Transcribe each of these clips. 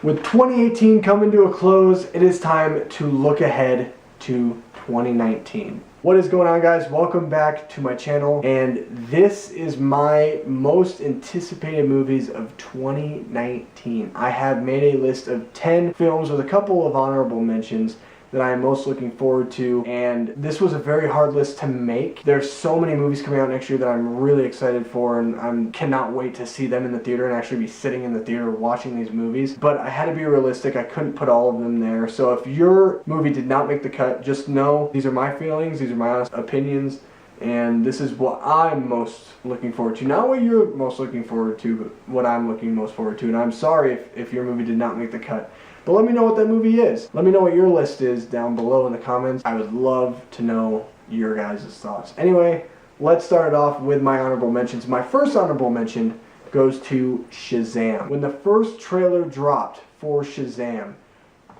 With 2018 coming to a close, it is time to look ahead to 2019. What is going on, guys? Welcome back to my channel, and this is my most anticipated movies of 2019. I have made a list of 10 films with a couple of honorable mentions that I am most looking forward to, and this was a very hard list to make. There's so many movies coming out next year that I'm really excited for, and I cannot wait to see them in the theater and actually be sitting in the theater watching these movies. But I had to be realistic. I couldn't put all of them there. So if your movie did not make the cut, just know these are my feelings, these are my honest opinions, and this is what I'm most looking forward to. Not what you're most looking forward to, but what I'm looking most forward to. And I'm sorry if your movie did not make the cut. But let me know what that movie is. Let me know what your list is down below in the comments. I would love to know your guys' thoughts. Anyway, let's start it off with my honorable mentions. My first honorable mention goes to Shazam. When the first trailer dropped for Shazam,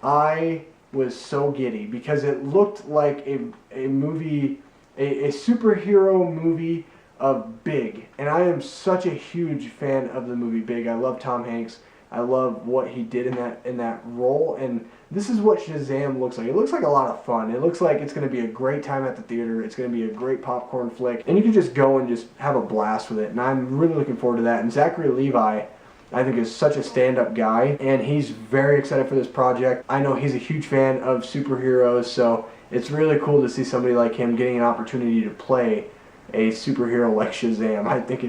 I was so giddy because it looked like a movie, a superhero movie of Big. And I am such a huge fan of the movie Big. I love Tom Hanks. I love what he did in that role, and this is what Shazam looks like. It looks like a lot of fun. It looks like it's going to be a great time at the theater. It's going to be a great popcorn flick, and you can just go and just have a blast with it, and I'm really looking forward to that. And Zachary Levi, I think, is such a stand-up guy, and he's very excited for this project. I know he's a huge fan of superheroes, so it's really cool to see somebody like him getting an opportunity to play a superhero like Shazam. I think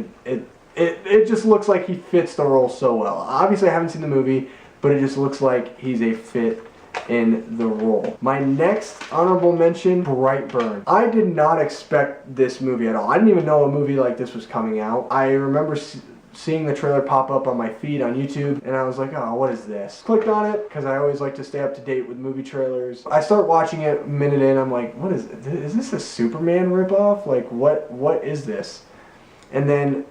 it just looks like he fits the role so well. Obviously, I haven't seen the movie, but it just looks like he's a fit in the role. My next honorable mention, Brightburn. I did not expect this movie at all. I didn't even know a movie like this was coming out. I remember seeing the trailer pop up on my feed on YouTube, and I was like, oh, what is this? Clicked on it, because I always like to stay up to date with movie trailers. I start watching it a minute in, I'm like, what is it? Is this a Superman ripoff? Like, what is this? And then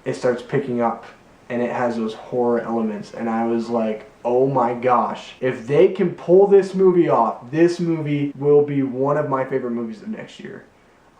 it starts picking up, and it has those horror elements, and I was like, oh my gosh, if they can pull this movie off, this movie will be one of my favorite movies of next year.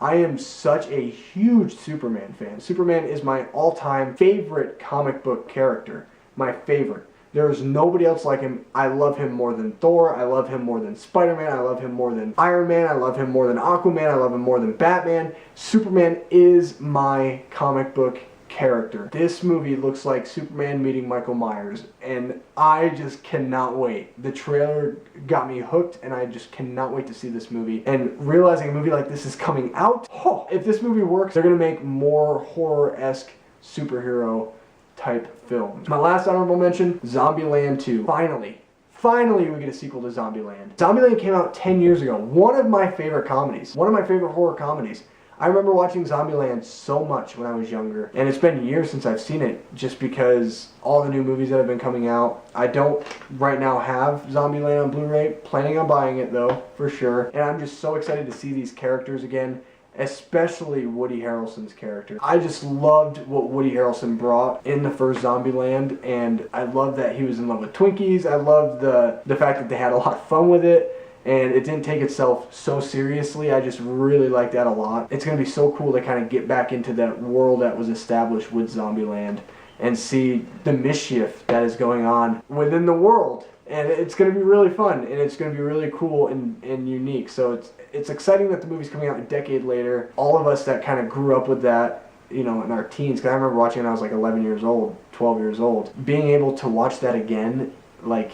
I am such a huge Superman fan. Superman is my all-time favorite comic book character. My favorite. There is nobody else like him. I love him more than Thor. I love him more than Spider-Man. I love him more than Iron Man. I love him more than Aquaman. I love him more than Batman. Superman is my comic book character. This movie looks like Superman meeting Michael Myers, and I just cannot wait. The trailer got me hooked, and I just cannot wait to see this movie. And realizing a movie like this is coming out, if this movie works, they're gonna make more horror-esque superhero type films. My last honorable mention, Zombieland 2. Finally we get a sequel to Zombieland. Zombieland came out 10 years ago. One of my favorite comedies. One of my favorite horror comedies. I remember watching Zombieland so much when I was younger, and it's been years since I've seen it just because all the new movies that have been coming out. I don't right now have Zombieland on Blu-ray, planning on buying it though, for sure, and I'm just so excited to see these characters again, especially Woody Harrelson's character. I just loved what Woody Harrelson brought in the first Zombieland, and I love that he was in love with Twinkies. I loved the fact that they had a lot of fun with it, and it didn't take itself so seriously. I just really like that a lot. It's going to be so cool to kind of get back into that world that was established with Zombieland and see the mischief that is going on within the world. And it's going to be really fun, and it's going to be really cool and unique. So it's exciting that the movie's coming out a decade later. All of us that kind of grew up with that, you know, in our teens, because I remember watching it when I was like 11 years old, 12 years old. Being able to watch that again, like,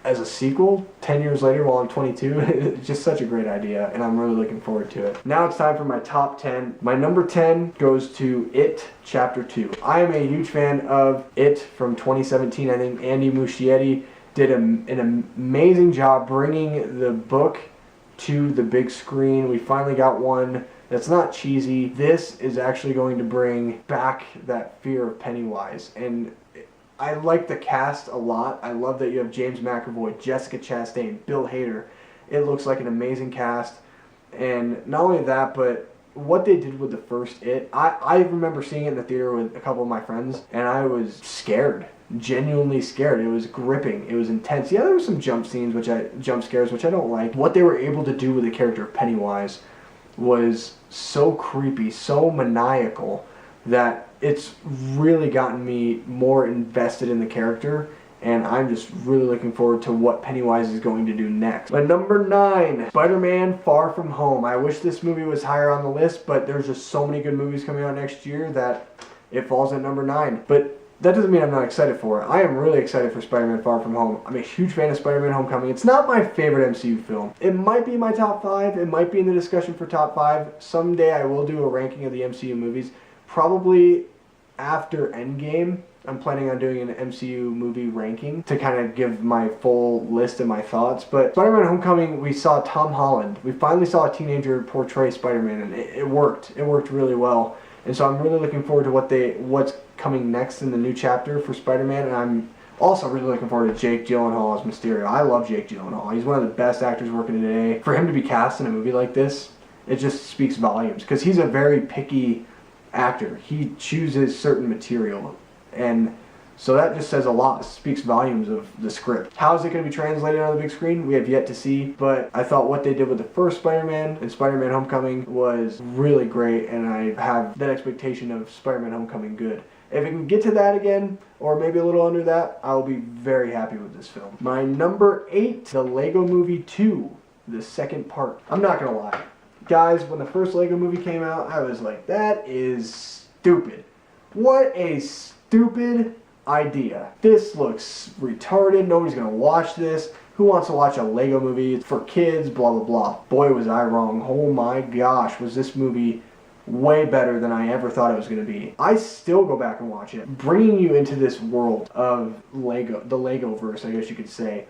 as a sequel 10 years later while I'm 22, it's just such a great idea, and I'm really looking forward to it. Now it's time for my top 10. My number 10 goes to It Chapter 2. I am a huge fan of It from 2017. I think Andy Muschietti did an amazing job bringing the book to the big screen. We finally got one that's not cheesy. This is actually going to bring back that fear of Pennywise, and I like the cast a lot. I love that you have James McAvoy, Jessica Chastain, Bill Hader. It looks like an amazing cast. And not only that, but what they did with the first It, I remember seeing it in the theater with a couple of my friends, and I was scared. Genuinely scared. It was gripping. It was intense. Yeah, there were some jump scares, which I don't like. What they were able to do with the character of Pennywise was so creepy, so maniacal, that it's really gotten me more invested in the character, and I'm just really looking forward to what Pennywise is going to do next. But number 9, Spider-Man Far From Home. I wish this movie was higher on the list, but there's just so many good movies coming out next year that it falls at number 9. But that doesn't mean I'm not excited for it. I am really excited for Spider-Man Far From Home. I'm a huge fan of Spider-Man Homecoming. It's not my favorite MCU film. It might be my top 5. It might be in the discussion for top 5. Someday I will do a ranking of the MCU movies. Probably after Endgame, I'm planning on doing an MCU movie ranking to kind of give my full list of my thoughts. But Spider-Man Homecoming, we saw Tom Holland. We finally saw a teenager portray Spider-Man, and it worked. It worked really well. And so I'm really looking forward to what's coming next in the new chapter for Spider-Man, and I'm also really looking forward to Jake Gyllenhaal as Mysterio. I love Jake Gyllenhaal. He's one of the best actors working today. For him to be cast in a movie like this, it just speaks volumes, because he's a very picky actor. He chooses certain material, and so that just says a lot. It speaks volumes of the script. How is it going to be translated on the big screen? We have yet to see, but I thought what they did with the first Spider-Man and Spider-Man Homecoming was really great, and I have that expectation of Spider-Man Homecoming good. If it can get to that again, or maybe a little under that, I will be very happy with this film. My number 8, the Lego Movie 2, the second part. I'm not going to lie. Guys, when the first Lego Movie came out, I was like, that is stupid. What a stupid idea. This looks retarded. Nobody's gonna watch this. Who wants to watch a Lego movie? It's for kids, blah blah blah. Boy, was I wrong. Oh my gosh, was this movie way better than I ever thought it was going to be. I still go back and watch it. Bringing you into this world of Lego, the Lego-verse, I guess you could say,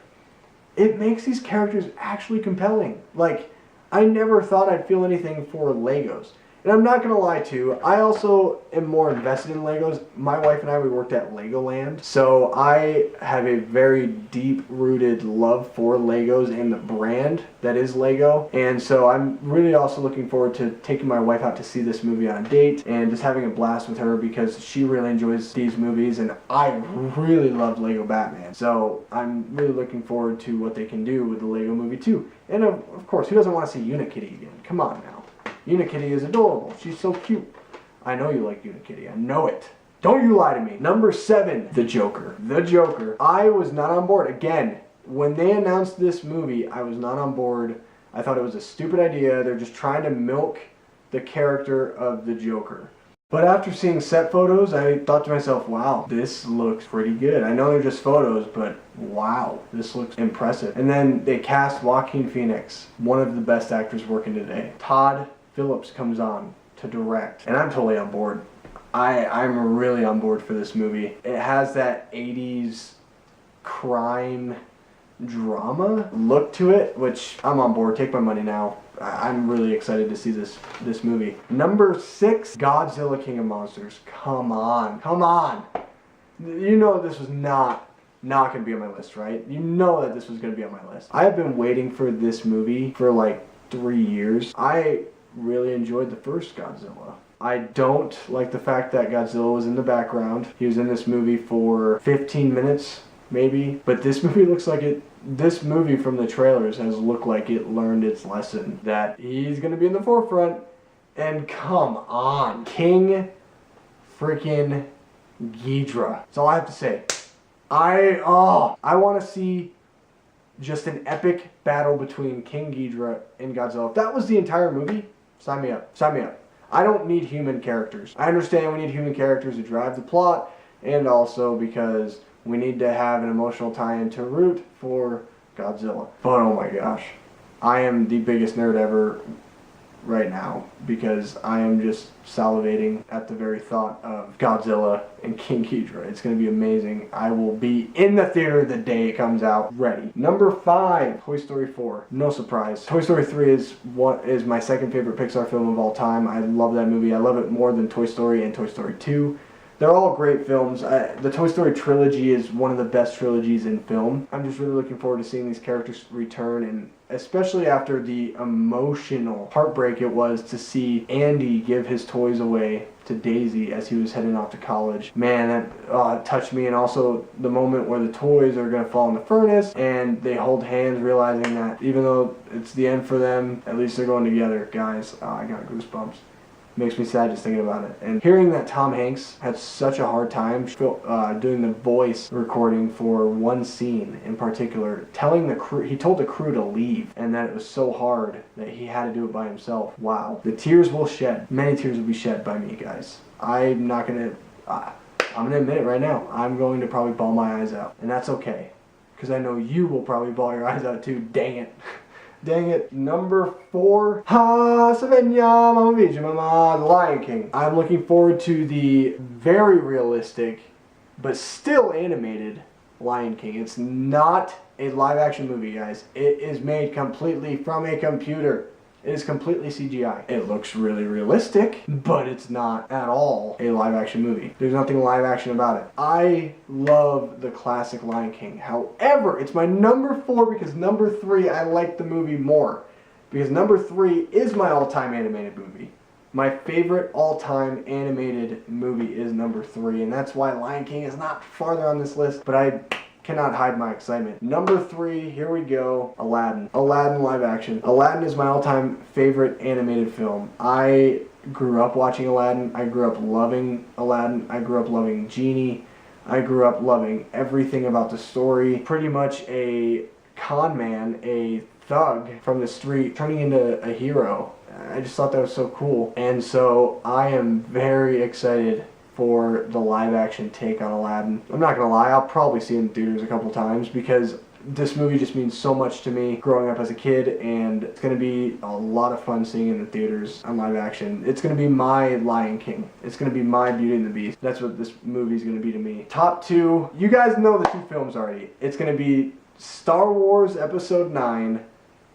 it makes these characters actually compelling. Like, I never thought I'd feel anything for Legos. And I'm not going to lie too, I also am more invested in Legos. My wife and I, we worked at Legoland. So I have a very deep-rooted love for Legos and the brand that is Lego. And so I'm really also looking forward to taking my wife out to see this movie on a date and just having a blast with her, because she really enjoys these movies and I really loved Lego Batman. So I'm really looking forward to what they can do with the Lego Movie 2. And of course, who doesn't want to see Unikitty again? Come on now. Unikitty is adorable. She's so cute. I know you like Unikitty. I know it. Don't you lie to me. Number 7, The Joker. The Joker. I was not on board. Again, when they announced this movie, I was not on board. I thought it was a stupid idea. They're just trying to milk the character of the Joker. But after seeing set photos, I thought to myself, wow, this looks pretty good. I know they're just photos, but wow, this looks impressive. And then they cast Joaquin Phoenix, one of the best actors working today. Todd Phillips comes on to direct, and I'm totally on board. I'm really on board for this movie. It has that 80s crime drama look to it, which I'm on board. Take my money now. I'm really excited to see this movie. Number 6, Godzilla King of Monsters. Come on. Come on. You know this was not going to be on my list, right? You know that this was going to be on my list. I have been waiting for this movie for like 3 years. I really enjoyed the first Godzilla. I don't like the fact that Godzilla was in the background. He was in this movie for 15 minutes, maybe. But this movie looks like it. This movie from the trailers has looked like it learned its lesson. That he's going to be in the forefront. And come on. King freaking Ghidorah. That's all I have to say. I want to see just an epic battle between King Ghidorah and Godzilla. If that was the entire movie, sign me up. Sign me up. I don't need human characters. I understand we need human characters to drive the plot, and also because we need to have an emotional tie-in to root for Godzilla. But oh my gosh, I am the biggest nerd ever right now, because I am just salivating at the very thought of Godzilla and King Ghidorah. It's going to be amazing. I will be in the theater the day it comes out, ready. Number 5, Toy Story 4. No surprise. Toy Story 3 is my second favorite Pixar film of all time. I love that movie. I love it more than Toy Story and Toy Story 2. They're all great films. The Toy Story trilogy is one of the best trilogies in film. I'm just really looking forward to seeing these characters return, and especially after the emotional heartbreak it was to see Andy give his toys away to Daisy as he was heading off to college. Man, that touched me. And also the moment where the toys are going to fall in the furnace and they hold hands, realizing that even though it's the end for them, at least they're going together. Guys, I got goosebumps. Makes me sad just thinking about it. And hearing that Tom Hanks had such a hard time doing the voice recording for one scene in particular, telling the crew, he told the crew to leave, and that it was so hard that he had to do it by himself. Wow. The tears will shed. Many tears will be shed by me, guys. I'm gonna admit it right now. I'm going to probably bawl my eyes out, and that's okay, because I know you will probably bawl your eyes out too. Dang it. Dang it. Number 4. The Lion King. I'm looking forward to the very realistic, but still animated Lion King. It's not a live action movie, guys. It is made completely from a computer. It is completely CGI. It looks really realistic, but it's not at all a live action movie. There's nothing live action about it. I love the classic Lion King. However, it's my number 4 because number 3 I like the movie more. Because number 3 is my all-time animated movie. My favorite all-time animated movie is number 3, and that's why Lion King is not farther on this list, but I cannot hide my excitement. Number 3, here we go, Aladdin. Aladdin live action. Aladdin is my all-time favorite animated film. I grew up watching Aladdin. I grew up loving Aladdin. I grew up loving Genie. I grew up loving everything about the story. Pretty much a con man, a thug from the street turning into a hero. I just thought that was so cool. And so I am very excited for the live action take on Aladdin. I'm not gonna lie, I'll probably see it in theaters a couple times because this movie just means so much to me growing up as a kid, and it's gonna be a lot of fun seeing it in the theaters on live action. It's gonna be my Lion King. It's gonna be my Beauty and the Beast. That's what this movie's gonna be to me. Top 2, you guys know the 2 films already. It's gonna be Star Wars Episode 9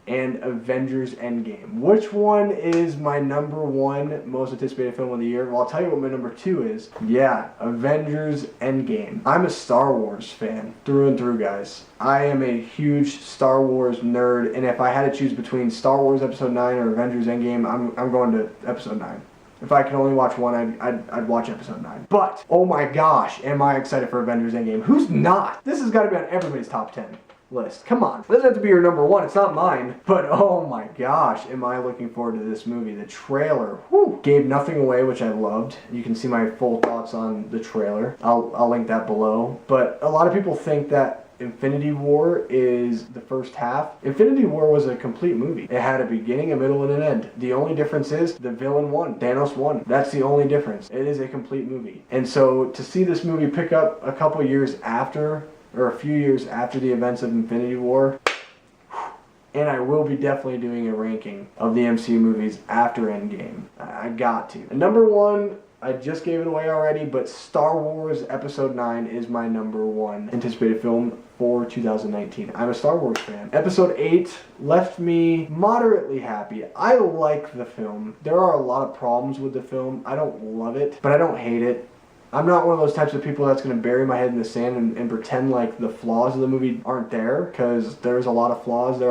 and Avengers Endgame. Which one is my number 1 most anticipated film of the year? Well, I'll tell you what my number 2 is. Yeah, Avengers Endgame. I'm a Star Wars fan through and through, guys. I am a huge Star Wars nerd, and if I had to choose between Star Wars Episode 9 or Avengers Endgame, I'm going to Episode 9. If I could only watch one, I'd watch Episode 9. But, oh my gosh, am I excited for Avengers Endgame. Who's not? This has got to be on everybody's top 10. List. Come on. It doesn't have to be your number 1. It's not mine. But oh my gosh, am I looking forward to this movie. The trailer, gave nothing away, which I loved. You can see my full thoughts on the trailer. I'll link that below. But a lot of people think that Infinity War is the first half. Infinity War was a complete movie. It had a beginning, a middle, and an end. The only difference is the villain won. Thanos won. That's the only difference. It is a complete movie. And so to see this movie pick up a couple years after, or a few years after the events of Infinity War, and I will be definitely doing a ranking of the MCU movies after Endgame. I got to. And number 1, I just gave it away already, but Star Wars Episode 9 is my number 1 anticipated film for 2019. I'm a Star Wars fan. Episode 8 left me moderately happy. I like the film. There are a lot of problems with the film. I don't love it, but I don't hate it. I'm not one of those types of people that's going to bury my head in the sand and pretend like the flaws of the movie aren't there, because there's a lot of flaws.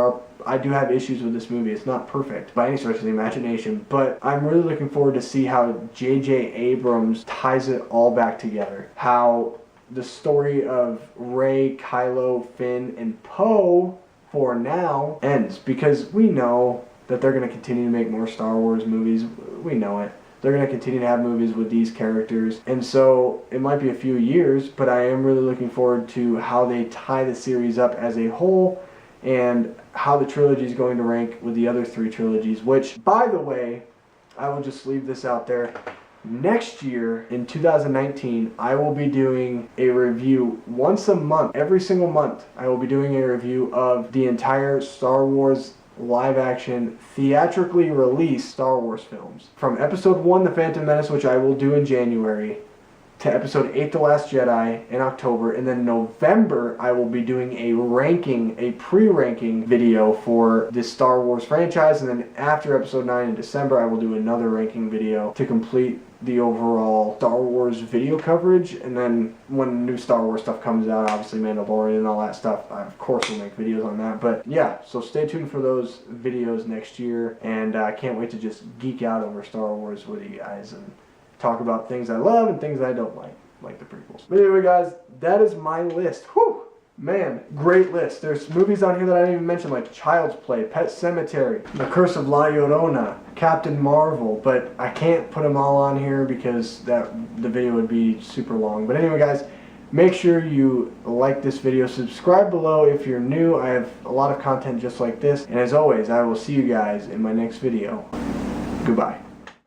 I do have issues with this movie. It's not perfect by any stretch of the imagination, but I'm really looking forward to see how J.J. Abrams ties it all back together. How the story of Rey, Kylo, Finn, and Poe, for now, ends, because we know that they're going to continue to make more Star Wars movies. We know it. They're going to continue to have movies with these characters. And so it might be a few years, but I am really looking forward to how they tie the series up as a whole and how the trilogy is going to rank with the other 3 trilogies, which, by the way, I will just leave this out there. Next year, in 2019, I will be doing a review once a month. Every single month, I will be doing a review of the entire Star Wars live-action, theatrically released Star Wars films. From Episode 1, The Phantom Menace, which I will do in January, to Episode 8, The Last Jedi, in October, and then November, I will be doing a pre-ranking video for the Star Wars franchise, and then after Episode 9 in December, I will do another ranking video to complete the overall Star Wars video coverage. And then when new Star Wars stuff comes out, obviously Mandalorian and all that stuff, I of course will make videos on that. But yeah, so stay tuned for those videos next year, and I can't wait to just geek out over Star Wars with you guys and talk about things I love and things I don't like the prequels. But anyway, guys, that is my list. Whew! Man, great list. There's movies on here that I didn't even mention, like Child's Play, Pet Sematary, The Curse of La Llorona, Captain Marvel, but I can't put them all on here because the video would be super long. But anyway, guys, make sure you like this video, subscribe below if you're new. I have a lot of content just like this, and as always, I will see you guys in my next video. Goodbye.